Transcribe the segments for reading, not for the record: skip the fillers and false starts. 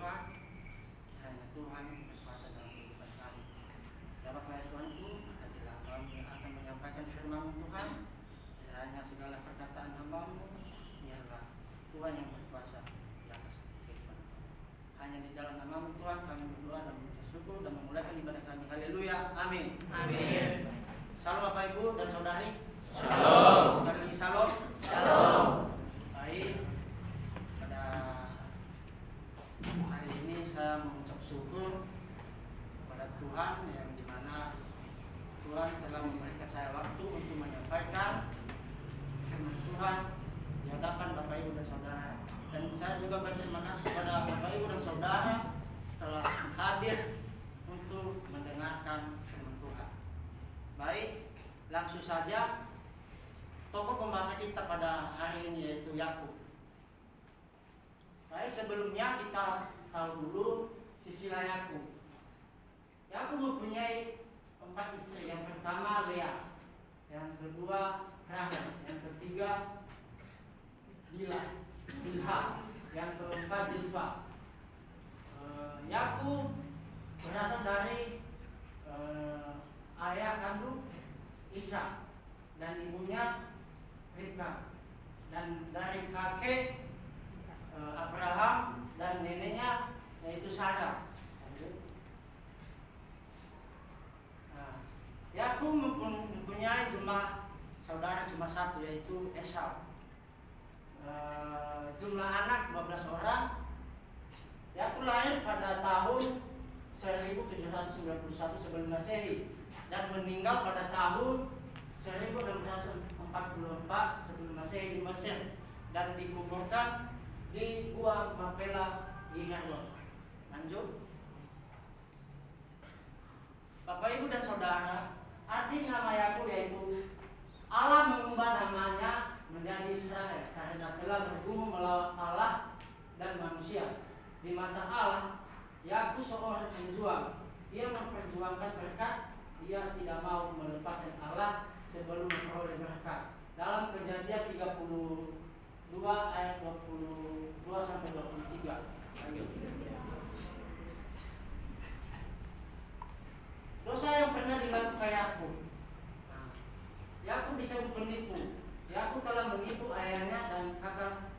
Tuhan, hanya Tuhan berkuasa dalam kehidupan kami. Ya Bapa ya Tuhanku, hadilah kami yang akan menyampaikan firman Tuhan. Tidak hanya segala perkataan hamba-Mu, biarlah Tuhan yang berkuasa di atas kehidupan kami. Hanya di dalam nama-Mu Tuhan kami berdoa dan mengucap syukur dan memulaikan ibadah kami. Haleluya, amin. Amin. Salam Bapak Ibu dan Saudari. Shalom. Sekali lagi salam. Shalom. Baik, pada hari ini saya mengucap syukur kepada Tuhan yang dimana Tuhan telah memberikan saya waktu untuk menyampaikan firman Tuhan di hadapan Bapak Ibu dan Saudara. Dan saya juga berterima kasih kepada Bapak Ibu dan Saudara telah hadir untuk mendengarkan firman Tuhan. Baik, langsung saja tokoh pembahasan kita pada hari ini yaitu Yakub. Baik, sebelumnya kita tahu dulu silsilah Yakub. Yakub mempunyai 4 istri. Yang pertama Lea, yang kedua Rahel, yang ketiga Bilha, yang keempat Zilpa. Yakub berasal dari ayah kandung Ishak dan ibunya Ribka, dan dari kakek Abraham dan neneknya yaitu Sarah. Yakub mempunyai jumlah saudara cuma satu, yaitu Esau. Jumlah anak 12 orang. Yakub lahir pada tahun 1791 sebelum Masehi dan meninggal pada tahun 1644 sebelum Masehi di Mesir dan dikuburkan di Gua Mapela di Hebron. Lanjut. Bapak Ibu dan Saudara, arti nama Yakub yaitu Allah mengubah namanya menjadi Israel karena telah bergumul melawan Allah dan manusia. Di mata Allah, Yakub seorang penjuang. Dia memperjuangkan berkat. Dia tidak mau melepaskan Allah sebelum memperoleh berkat. Dalam Kejadian 32 ayat 22 sampai 23. Lanjut. Dosa yang pernah dilakukan Yakub. Yakub disebut penipu. Yakub telah menipu ayahnya dan kakak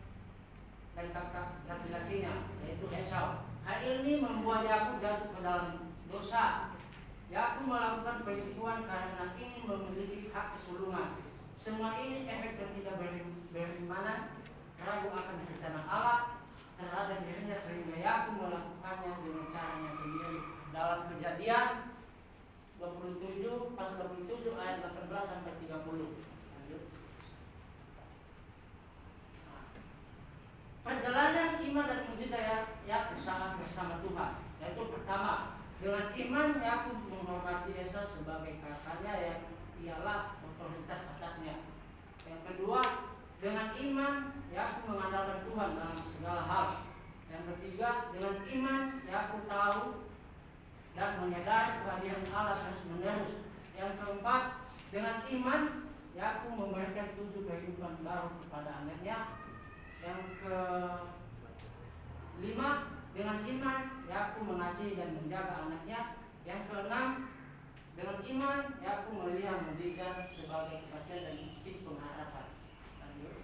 laki-lakinya, yaitu Esau. Hal ini membuat Yakub jatuh ke dalam dosa. Yakub melakukan penipuan karena ingin memiliki hak kesulungan. Semua ini efek yang tidak berimanan, ragu akan rencana Allah terhadap dirinya sehingga Yakub melakukannya dengan caranya sendiri. Dalam Kejadian 27 pas 27 ayat 18 sampai 30. Lanjut. Perjalanan iman dan mujizat Yakub sangat bersama Tuhan. Yaitu pertama, dengan iman Yakub menghormati Esau sebagai kakaknya yang ialah otoritas atasnya. Yang kedua, dengan iman Yakub mengandalkan Tuhan dalam segala hal. Yang ketiga, dengan iman Yakub tahu dan menyadari kehadiran Allah terus-menerus. Yang keempat, dengan iman Yakub memberikan 7 kehidupan baru kepada anaknya. Yang kelima, dengan iman Yakub mengasihi dan menjaga anaknya. Yang keenam, dengan iman Yakub melihat mujizat sebagai kepastian dan bukti pengharapan. Lanjut.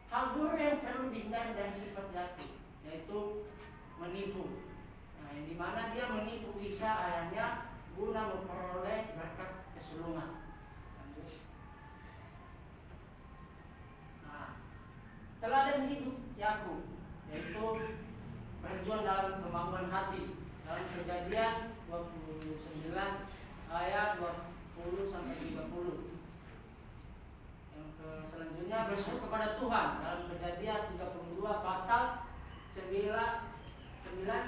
Hal buruk yang perlu dihindari dari sifat Yakub yaitu menipu. Yang dimana dia menipu Isa ayahnya guna memperoleh berkat kesulungan. Teladan hidup Yakub yaitu berjuang dalam kemampuan hati. Dalam Kejadian 29 ayat 20 sampai 30. Yang selanjutnya berseru kepada Tuhan dalam Kejadian 32 pasal 9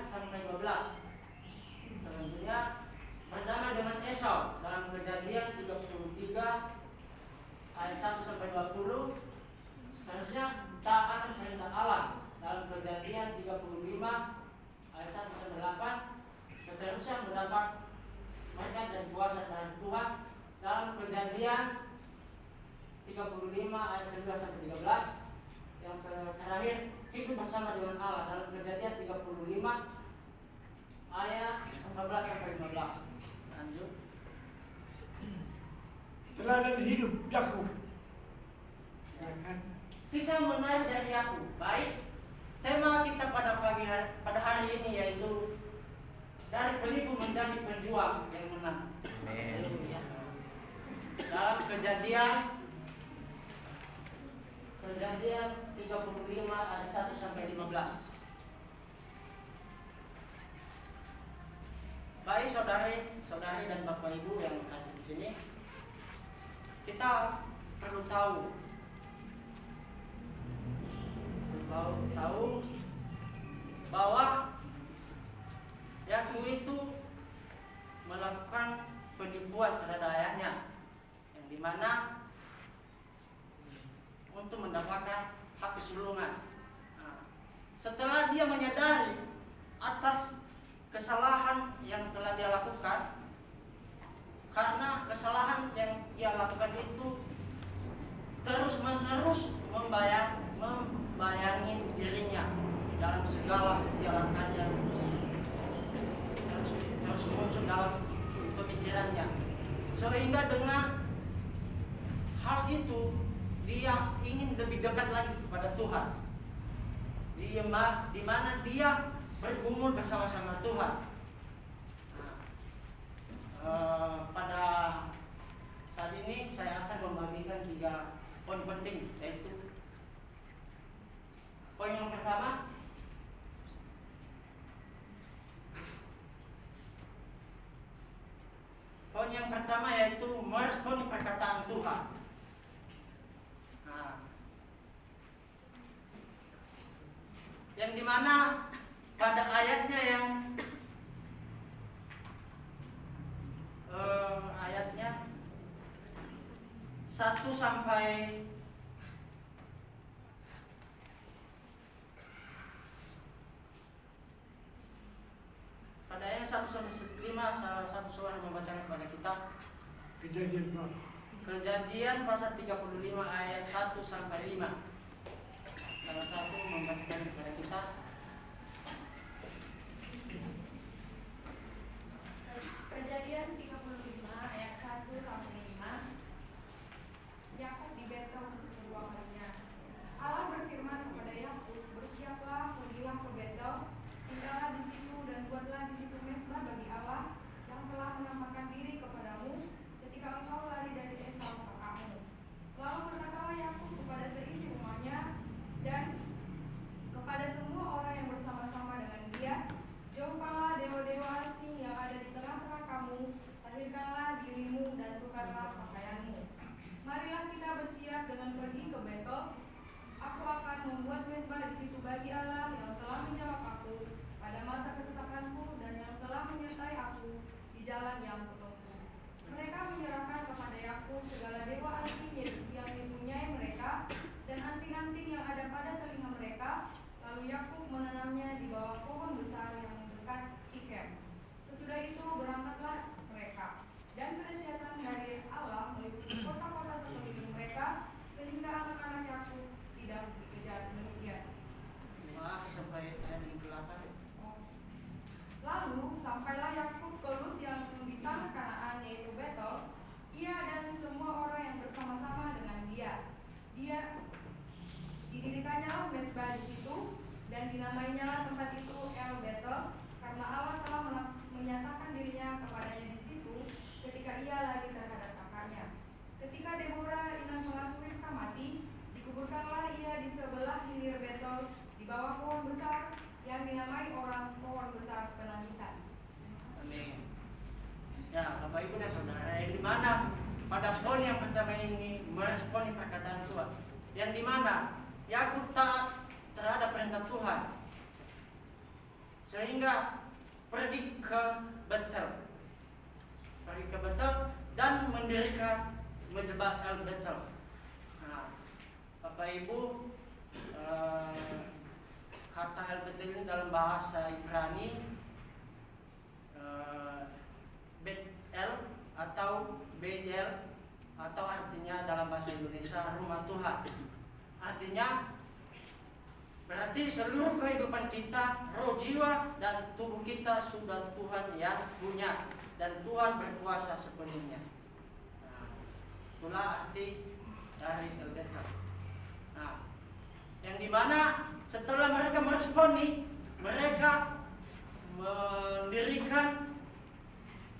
sampai 12. Selanjutnya berdamai dengan Esau dalam Kejadian 33 ayat 1 sampai 20. Seterusnya taat perintah Allah dalam Kejadian 35 ayat 1 sampai 8. Seterusnya mendapat berkat dan kuasa dari Tuhan dalam Kejadian 35 ayat 11 sampai 13. yang terakhir, hidup bersama dengan Allah dalam Kejadian 35 ayat 14 sampai 15. Lanjut. Teladan hidup Yakub. Ya kan? Kisah menarik dari Yakub. Baik, tema kita pada hari ini yaitu dari penipu menjadi penjual yang menang. Amin. Dalam Kejadian 35 ayat 1 sampai 15. Baik saudari dan Bapak Ibu yang ada di sini, kita perlu tahu bahwa Yakub itu melakukan penipuan terhadap ayahnya, yang dimana untuk mendapatkan hak kesulungan. Setelah dia menyadari atas kesalahan yang telah dia lakukan, karena kesalahan yang ia lakukan itu terus-menerus membayangi dirinya dalam segala setiap langkahnya, terus muncul dalam pemikirannya, sehingga dengan hal itu dia ingin lebih dekat lagi kepada Tuhan, di mana dia bergumul bersama-sama Tuhan. Pada saat ini saya akan membagikan 3 poin penting, yaitu poin yang pertama, yaitu meresponi perkataan Tuhan. Yang dimana pada ayatnya yang ayatnya 1 sampai pada ayat 1 sampai 5, salah satu suara membacakan kepada kita. Kejadian pasal 35 ayat 1 sampai 5. Salah satu membacakan kepada kita. Kejadian 35 ayat 1 sampai 5. Yakub di Betel untuk kedua kalinya. Allah berfirman kepada Yakub, "Bersiaplah, pergilah ke Betel, tinggallah di situ dan buatlah di situ mezbah bagi Allah yang telah menampakkan diri kepadamu ketika engkau lari dari Esau kakakmu." Lalu berkatalah Yakub kepada seisi rumahnya dan kepada semua orang yang bersama-sama dengan dia, "Jauhkanlah dewa-dewa asing yang ada di tengah-tengah kamu, tahirkanlah dirimu dan tukarlah pakaianmu. Marilah kita bersiap dengan pergi ke Betel. Aku akan membuat mezbah di situ bagi Allah yang telah menjawab aku pada masa kesesakanku dan yang telah menyertai aku di jalan yang kutempuh." Mereka menyerahkan kepada Yakub segala dewa asing yang dipunyai mereka dan anting-anting yang ada pada telinga mereka. Lalu Yakub menanamnya di bawah pohon besar yang dekat Sikem. Sesudah itu berangkatlah mereka, dan kedahsyatan dari Allah meliputi kota-kota sekeliling mereka, sehingga anak-anak Yakub tidak dikejar demikian. Maaf sampai ayat yang ke-8. Lalu sampailah Yakub ke Luz yang di tanah Kanaan, yaitu Betel, ia dan semua orang yang bersama-sama dengan dia. Didirikannya mezbah di situ dan dinamainya tempat itu El Betel, karena Allah telah menyatakan dirinya kepadanya di situ ketika ia lari terhadap kakaknya. Ketika Deborah inang pengasuh Ribka mati, dikuburkanlah ia di sebelah hilir Betel di bawah pohon besar yang dinamai orang pohon besar penangisan. Amin. Ya, Bapak Ibu dan Saudara, yang dimana pada poin yang pertama ini meresponi perkataan Tuhan, yang dimana Yakub taat terhadap perintah Tuhan, sehingga pergi ke Betel dan mendirikan mezbah El Betel. Bapak Ibu, kata El Betel ini dalam bahasa Ibrani Bet-El atau Bedel, atau artinya dalam bahasa Indonesia rumah Tuhan. Artinya Berarti seluruh kehidupan kita, roh, jiwa, dan tubuh kita sudah Tuhan yang punya, dan Tuhan berkuasa sepenuhnya. Nah, itulah arti dari Elbeter. Nah, yang dimana setelah mereka meresponi, mereka mendirikan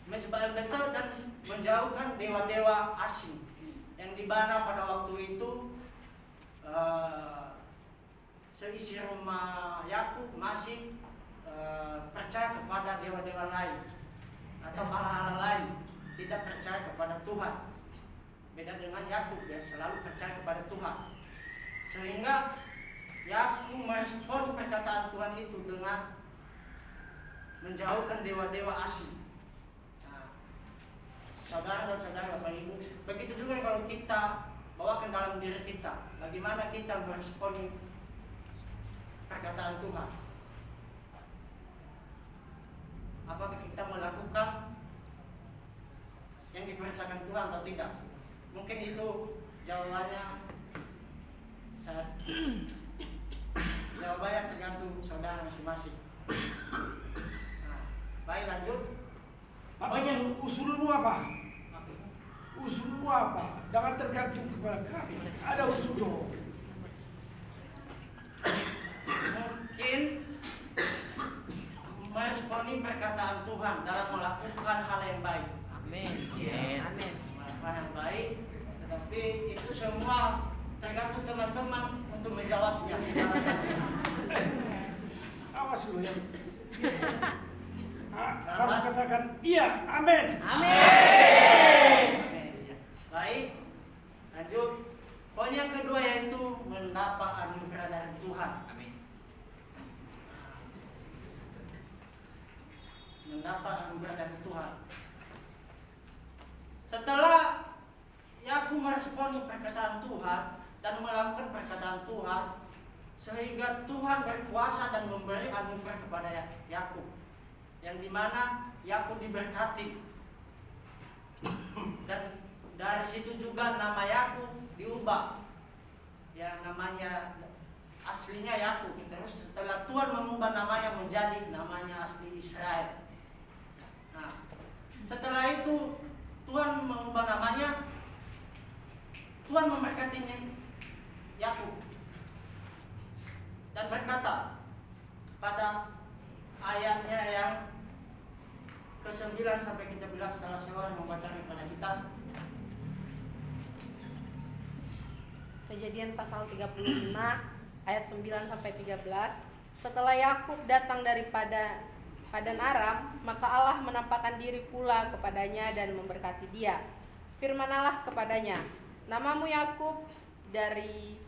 Mezbah Elbeter dan menjauhkan dewa-dewa asing, yang dimana pada waktu itu seisi rumah Yakub masih percaya kepada dewa-dewa lain atau Allah-Allah lain, tidak percaya kepada Tuhan. Beda dengan Yakub yang selalu percaya kepada Tuhan. Sehingga Yakub merespon perkataan Tuhan itu dengan menjauhkan dewa-dewa asing. Nah, saudara dan saudara, Bapak Ibu, begitu juga kalau kita bawakan dalam diri kita, bagaimana kita meresponi perkataan Tuhan. Apakah kita melakukan yang diperintahkan Tuhan atau tidak? Mungkin itu jawabannya jawabannya tergantung saudara masing-masing. Nah, baik, lanjut. Apanya usulmu apa? Usulmu apa? Jangan tergantung kepada kami. Ada usul dong. Mungkin meresponi perkataan Tuhan dalam melakukan hal yang baik. Amin. Amin. Melakukan yang baik, tetapi itu semua tergantung teman-teman untuk menjawabnya. Awas lu ya. Harus katakan iya, amin. Amin. Baik, lanjut. Poin yang kedua yaitu mendapat anugerah dari Tuhan. Amin. Mendapat anugerah dari Tuhan. Setelah Yakub meresponi perkataan Tuhan dan melakukan perkataan Tuhan, sehingga Tuhan berkuasa dan memberi anugerah kepada Yakub, yang dimana Yakub diberkati, dan dari situ juga nama Yakub diubah, yang namanya aslinya Yakub. Terus setelah Tuhan mengubah namanya menjadi namanya asli Israel. Nah, setelah itu Tuhan mengubah namanya, Tuhan memberkatinya Yakub dan berkata pada ayatnya yang ke-9 sampai ke-11, salah seorang membacanya kepada kita. Kejadian pasal 35 ayat 9 sampai 13. Setelah Yakub datang daripada Padan Aram, maka Allah menampakkan diri pula kepadanya dan memberkati dia. Firman Allah kepadanya, "Namamu Yakub, dari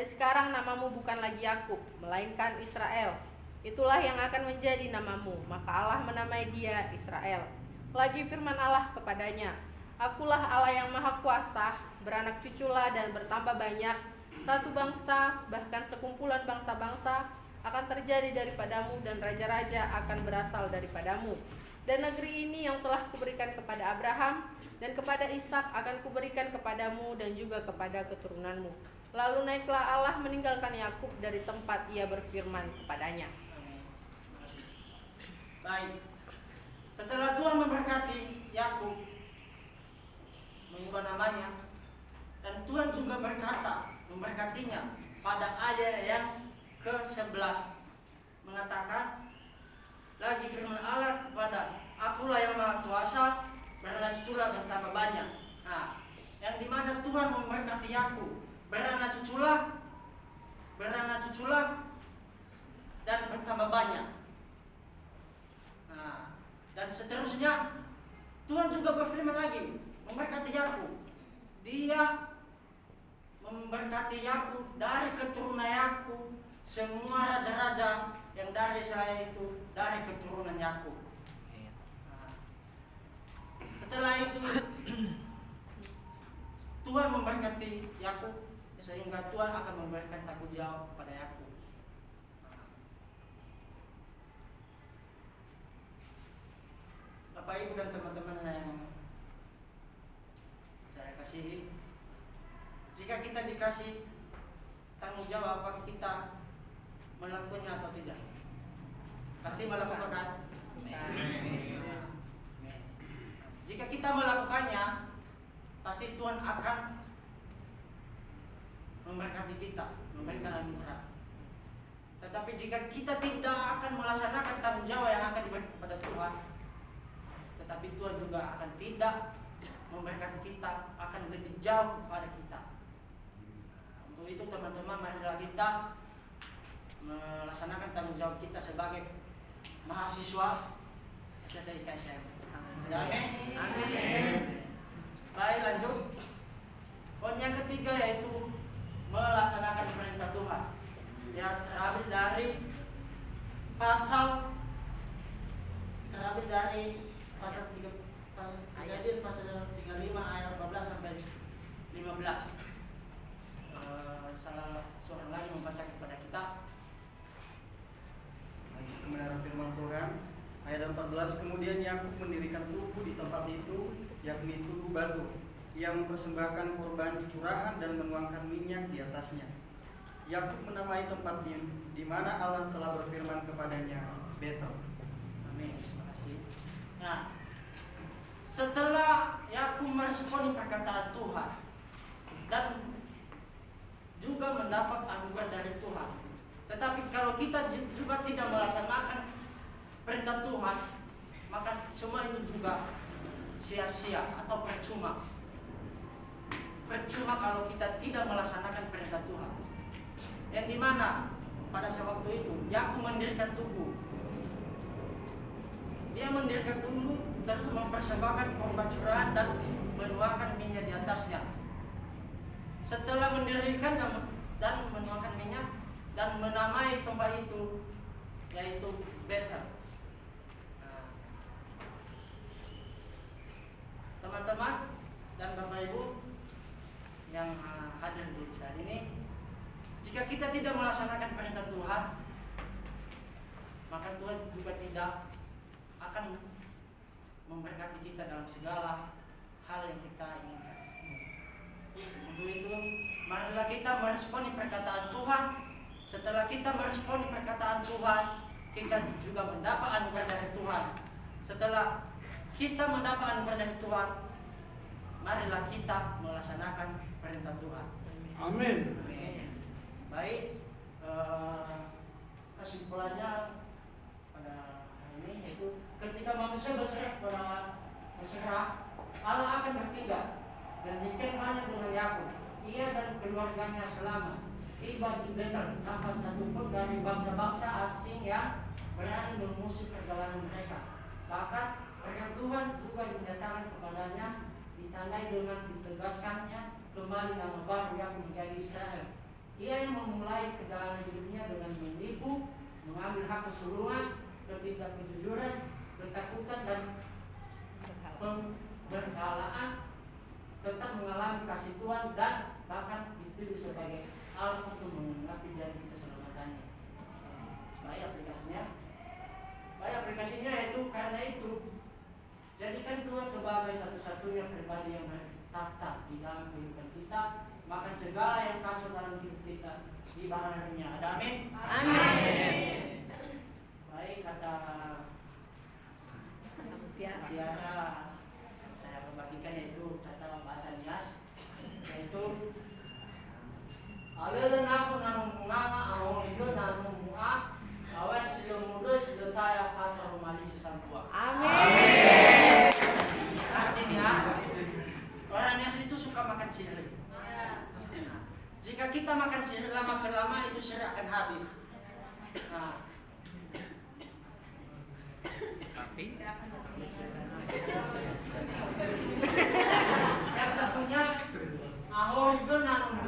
sekarang namamu bukan lagi Yakub, melainkan Israel. Itulah yang akan menjadi namamu." Maka Allah menamai dia Israel. Lagi firman Allah kepadanya, "Akulah Allah yang Maha Kuasa, beranak cuculah dan bertambah banyak. Satu bangsa, bahkan sekumpulan bangsa-bangsa akan terjadi daripadamu, dan raja-raja akan berasal daripadamu. Dan negeri ini yang telah kuberikan kepada Abraham dan kepada Ishak akan kuberikan kepadamu dan juga kepada keturunanmu." Lalu naiklah Allah meninggalkan Yakub dari tempat ia berfirman kepadanya. Baik. Setelah Tuhan memberkati Yakub, mengubah namanya, dan Tuhan juga berkata, memberkatinya pada ayat yang ke-11, mengatakan lagi firman Allah kepada, "Akulah yang Maha Kuasa, beranak cuculah bertambah banyak." Nah, yang dimana Tuhan memberkati Yakub, beranak cuculah, dan bertambah banyak. Nah, dan seterusnya Tuhan juga berfirman lagi memberkati Yakub. Dia memberkati Yakub, dari keturunan Yakub semua raja-raja yang dari Israel itu dari keturunan Yakub. Nah, setelah itu Tuhan memberkati Yakub, sehingga Tuhan akan memberikan tanggung jawab kepada Yakub. Bapak, Ibu, dan teman-teman yang saya kasihi, jika kita dikasih tanggung tanggung jawab apakah kita melakukannya atau tidak. Pasti melakukan kan? Jika kita melakukannya, pasti Tuhan akan memberkati kita, memberikan anugerah. Tetapi jika kita tidak akan melaksanakan tanggung jawab yang akan diberikan kepada Tuhan, tetapi Tuhan juga akan tidak memberkati kita, akan lebih jauh kepada kita. Untuk itu teman-teman, marilah kita melaksanakan tanggung jawab kita sebagai mahasiswa STIKSM. Amin. Baik, lanjut. Poin yang ketiga yaitu melaksanakan perintah Tuhan. Yang terambil dari pasal 35 ayat 14 sampai 15. Salah seorang lagi membaca kepada kita. Lanjut kebenaran firman Tuhan ayat 14. Kemudian Yakub mendirikan tugu di tempat itu, yakni tugu batu. Ia mempersembahkan korban curahan dan menuangkan minyak di atasnya. Yakub menamai tempat di mana Allah telah berfirman kepadanya, Betel. Amin. Terima kasih. Nah, setelah Yakub meresponi perkataan Tuhan dan juga mendapat anugerah dari Tuhan, tetapi kalau kita juga tidak melaksanakan perintah Tuhan, maka semua itu juga sia-sia atau percuma. Percuma kalau kita tidak melaksanakan perintah Tuhan. Yang dimana pada waktu itu Yakub mendirikan tugu. Dia mendirikan tugu terus mempersembahkan korban curahan dan menuangkan minyak di atasnya. Setelah mendirikan dan menuangkan minyak dan menamai tempat itu yaitu Betel. Teman-teman dan Bapak Ibu yang hadir di saat ini, jika kita tidak melaksanakan perintah Tuhan, maka Tuhan juga tidak akan memberkati kita dalam segala hal yang kita inginkan. Untuk itu, marilah kita meresponi perkataan Tuhan. Setelah kita meresponi perkataan Tuhan, kita juga mendapat anugerah dari Tuhan. Setelah kita mendapat anugerah dari Tuhan, marilah kita melaksanakan perintah Tuhan. Amin. Baik, kesimpulannya pada hari ini yaitu ketika manusia berserah, Allah akan bertindak. Demikian hanya dengan Yakub, ia dan keluarganya selama tiba di Betel tanpa satupun dari bangsa-bangsa asing yang berani mengusir perjalanan mereka. Bahkan perintah Tuhan juga dinyatakan kepadanya, ditandai dengan ditegaskannya kembali nama baru yang menjadi Israel. Ia yang memulai perjalanan hidupnya dengan menipu, mengambil hak keseluruhan, ketidakjujuran, ketakutan dan pemberhalaan, tetap mengalami kasih Tuhan dan bahkan dipilih sebagai alat untuk menggenapi janji keselamatannya. Baik aplikasinya yaitu karena itu jadikan Tuhan sebagai satu-satunya pribadi yang bertahta di dalam kehidupan kita, maka segala yang kacau dalam hidup kita dibaharnya. Ada amin? Amin. Baik, kata Tiara saya membagikan yaitu kata bahasa Nias, yaitu alele nafu nanu nganga awong ido nanu mua awas silo mudo silo taya kata rumali sesampua. Amin. Artinya orang Nias itu suka makan sirih. Jika kita makan sirih lama-kelama itu sirih akan habis. Nah, yang satunya ahor itu nanu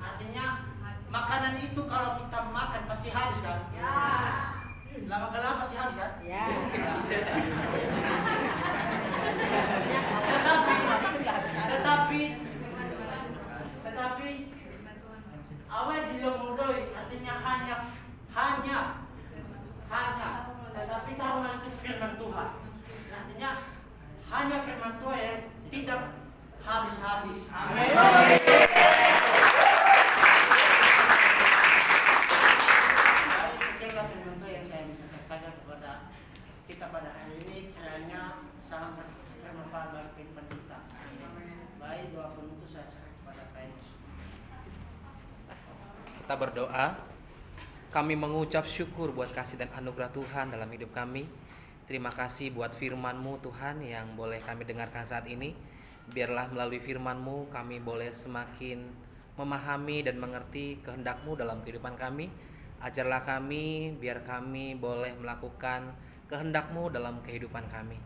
artinya makanan itu kalau kita makan pasti habis kan? Ya. Lama-kelama pasti habis kan? Ya. Tetapi awal jilo mudoi artinya hanya tetapi tahunan itu firman Tuhan. Artinya hanya firman Tuhan yang tidak habis-habis. Amin. Kita berdoa. Kami mengucap syukur buat kasih dan anugerah Tuhan dalam hidup kami. Terima kasih buat firman-Mu Tuhan yang boleh kami dengarkan saat ini. Biarlah melalui firman-Mu kami boleh semakin memahami dan mengerti kehendak-Mu dalam kehidupan kami. Ajarlah kami, biar kami boleh melakukan kehendak-Mu dalam kehidupan kami.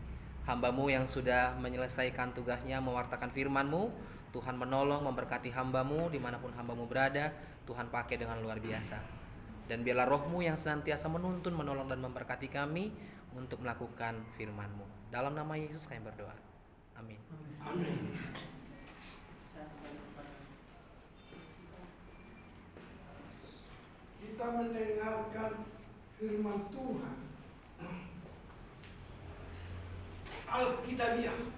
Hamba-Mu yang sudah menyelesaikan tugasnya mewartakan firman-Mu, Tuhan menolong, memberkati hamba-Mu dimanapun hamba-Mu berada. Tuhan pakai dengan luar biasa. Dan biarlah Roh-Mu yang senantiasa menuntun, menolong dan memberkati kami untuk melakukan firman-Mu. Dalam nama Yesus kami berdoa. Amin. Amin. Kita mendengarkan firman Tuhan Alkitabiah